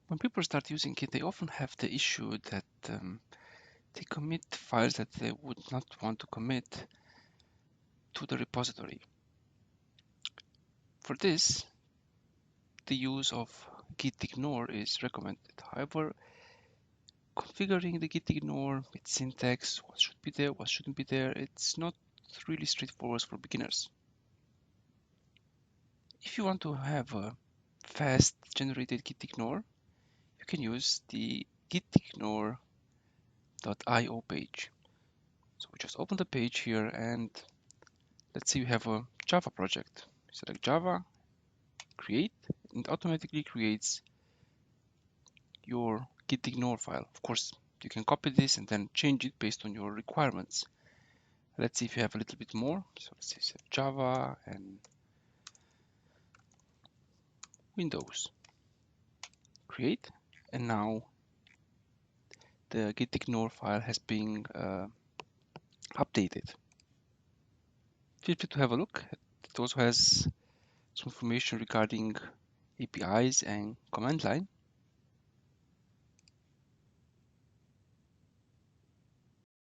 When people start using Git, they often have the issue that they commit files that they would not want to commit to the repository. For this, the use of Gitignore is recommended. However, configuring the Gitignore, its syntax, what should be there, what shouldn't be there, it's not really straightforward for beginners. If you want to have a fast generated Gitignore, you can use the gitignore.io page. So we just open the page here and let's say you have a Java project. Select Java, create, and it automatically creates your Gitignore file. Of course, you can copy this and then change it based on your requirements. Let's see if you have a little bit more. So let's say Java and Windows. Create, and now the Gitignore file has been updated. Feel free to have a look. It also has some information regarding APIs and command line.